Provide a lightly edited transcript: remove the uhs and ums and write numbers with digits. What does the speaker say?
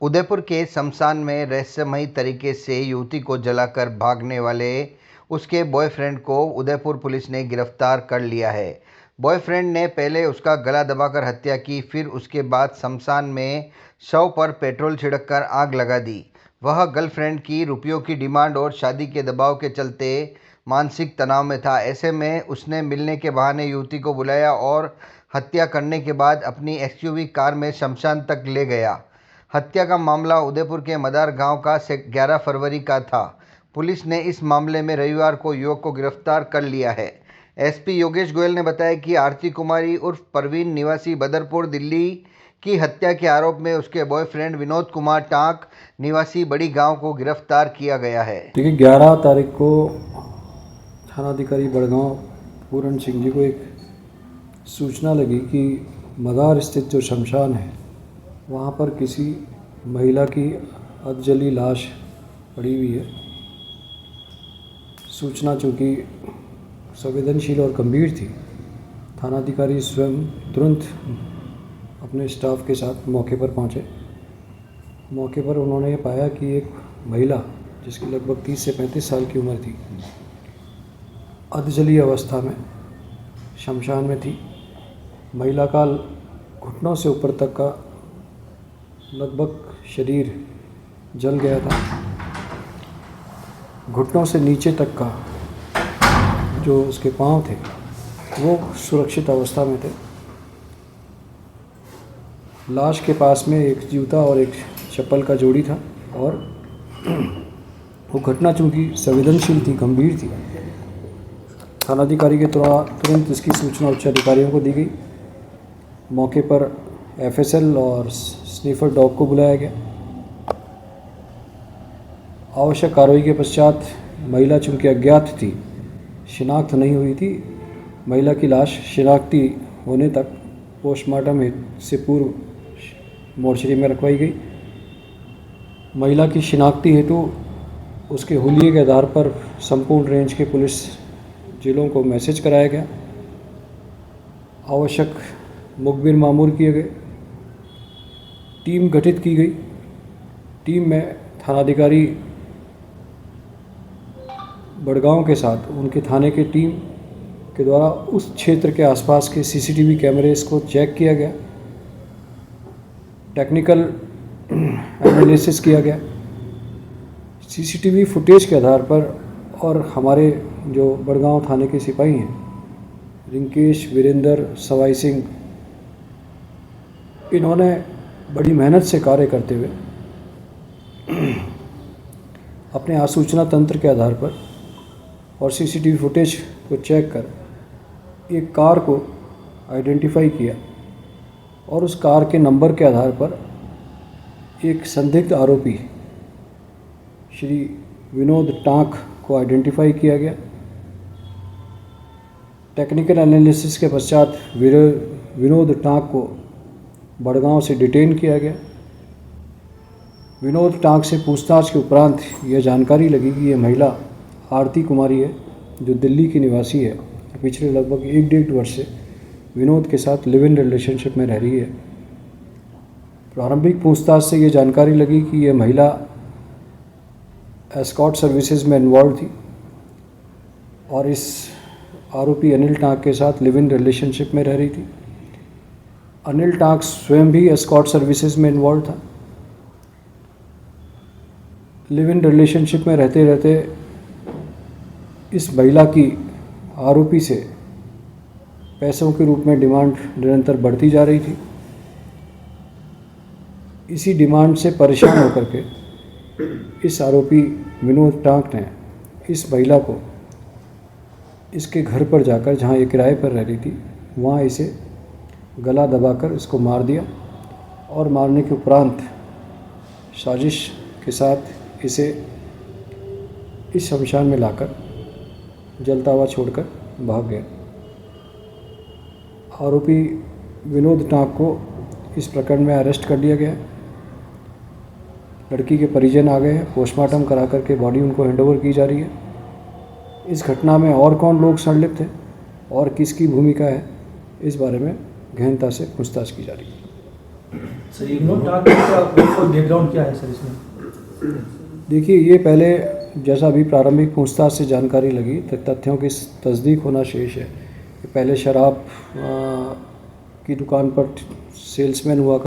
उदयपुर के शमशान में रहस्यमयी तरीके से युवती को जलाकर भागने वाले उसके बॉयफ्रेंड को उदयपुर पुलिस ने गिरफ्तार कर लिया है। बॉयफ्रेंड ने पहले उसका गला दबाकर हत्या की, फिर उसके बाद शमशान में शव पर पेट्रोल छिड़ककर आग लगा दी। वह गर्लफ्रेंड की रुपयों की डिमांड और शादी के दबाव के चलते मानसिक तनाव में था। ऐसे में उसने मिलने के बहाने युवती को बुलाया और हत्या करने के बाद अपनी एक्सयूवी कार में शमशान तक ले गया। हत्या का मामला उदयपुर के मदार गांव का 11 फरवरी का था। पुलिस ने इस मामले में रविवार को युवक को गिरफ्तार कर लिया है। एसपी योगेश गोयल ने बताया कि आरती कुमारी उर्फ परवीन निवासी बदरपुर दिल्ली की हत्या के आरोप में उसके बॉयफ्रेंड विनोद कुमार टांक निवासी बड़ी गांव को गिरफ्तार किया गया है। देखिए 11 तारीख को थानाधिकारी बड़गांव पूरन सिंह जी को एक सूचना लगी कि मदार स्थित जो शमशान है वहाँ पर किसी महिला की अधजली लाश पड़ी हुई है। सूचना चूँकि संवेदनशील और गंभीर थी, थानाधिकारी स्वयं तुरंत अपने स्टाफ के साथ मौके पर पहुँचे। मौके पर उन्होंने पाया कि एक महिला जिसकी लगभग 30 से 35 साल की उम्र थी, अधजली अवस्था में शमशान में थी। महिला का घुटनों से ऊपर तक का लगभग शरीर जल गया था। घुटनों से नीचे तक का जो उसके पांव थे वो सुरक्षित अवस्था में थे। लाश के पास में एक जूता और एक चप्पल का जोड़ी था और वो घटना चूँकि संवेदनशील थी, गंभीर थी, थानाधिकारी के तुरंत इसकी सूचना उच्च अधिकारियों को दी गई। मौके पर एफएसएल और स्नीफर डॉग को बुलाया गया। आवश्यक कार्रवाई के पश्चात महिला चूँकि अज्ञात थी, शिनाख्त नहीं हुई थी, महिला की लाश शिनाख्ती होने तक पोस्टमार्टम से पूर्व मोर्चरी में रखवाई गई। महिला की शिनाख्ती हेतु उसके हुलिये के आधार पर संपूर्ण रेंज के पुलिस जिलों को मैसेज कराया गया। आवश्यक मुखबिर मामूर किए गए। टीम गठित की गई। टीम में थानाधिकारी बड़गांव के साथ उनके थाने की टीम के द्वारा उस क्षेत्र के आसपास के सीसीटीवी कैमरेस को चेक किया गया, टेक्निकल एनालिसिस किया गया। सीसीटीवी फुटेज के आधार पर और हमारे जो बड़गांव थाने के सिपाही हैं, रिंकेश, वीरेंद्र, सवाई सिंह, इन्होंने बड़ी मेहनत से कार्य करते हुए अपने आसूचना तंत्र के आधार पर और सीसीटीवी फुटेज को चेक कर एक कार को आइडेंटिफाई किया और उस कार के नंबर के आधार पर एक संदिग्ध आरोपी श्री विनोद टांक को आइडेंटिफाई किया गया। टेक्निकल एनालिसिस के पश्चात विनोद टांक को बड़गांव से डिटेन किया गया। विनोद टांक से पूछताछ के उपरांत यह जानकारी लगी कि यह महिला आरती कुमारी है, जो दिल्ली की निवासी है। पिछले लगभग 1-1.5 वर्ष से विनोद के साथ लिव इन रिलेशनशिप में रह रही है। प्रारंभिक पूछताछ से ये जानकारी लगी कि यह महिला एस्कॉर्ट सर्विसेज में इन्वॉल्व थी और इस आरोपी अनिल टांक के साथ लिव इन रिलेशनशिप में रह रही थी। अनिल टांक स्वयं भी एस्कॉर्ट सर्विसेज में इन्वॉल्व था। लिव इन रिलेशनशिप में रहते रहते इस महिला की आरोपी से पैसों के रूप में डिमांड निरंतर बढ़ती जा रही थी। इसी डिमांड से परेशान होकर के इस आरोपी विनोद टांक ने इस महिला को इसके घर पर जाकर, जहां ये किराए पर रह रही थी, वहां इसे गला दबाकर इसको मार दिया और मारने के उपरांत साजिश के साथ इसे इस शमशान में लाकर जलता हुआ छोड़कर भाग गया। आरोपी विनोद टांक को इस प्रकरण में अरेस्ट कर लिया गया। लड़की के परिजन आ गए हैं। पोस्टमार्टम करा करके बॉडी उनको हैंडओवर की जा रही है। इस घटना में और कौन लोग संलिप्त हैं और किसकी भूमिका है, इस बारे में गहनता से पूछताछ की जा रही है। सर ये विनोद टांक का बैकग्राउंड क्या है सर इसमें? देखिए, ये पहले जैसा अभी प्रारंभिक पूछताछ से जानकारी लगी, तथ्यों की तस्दीक होना शेष है। पहले शराब की दुकान पर सेल्समैन हुआ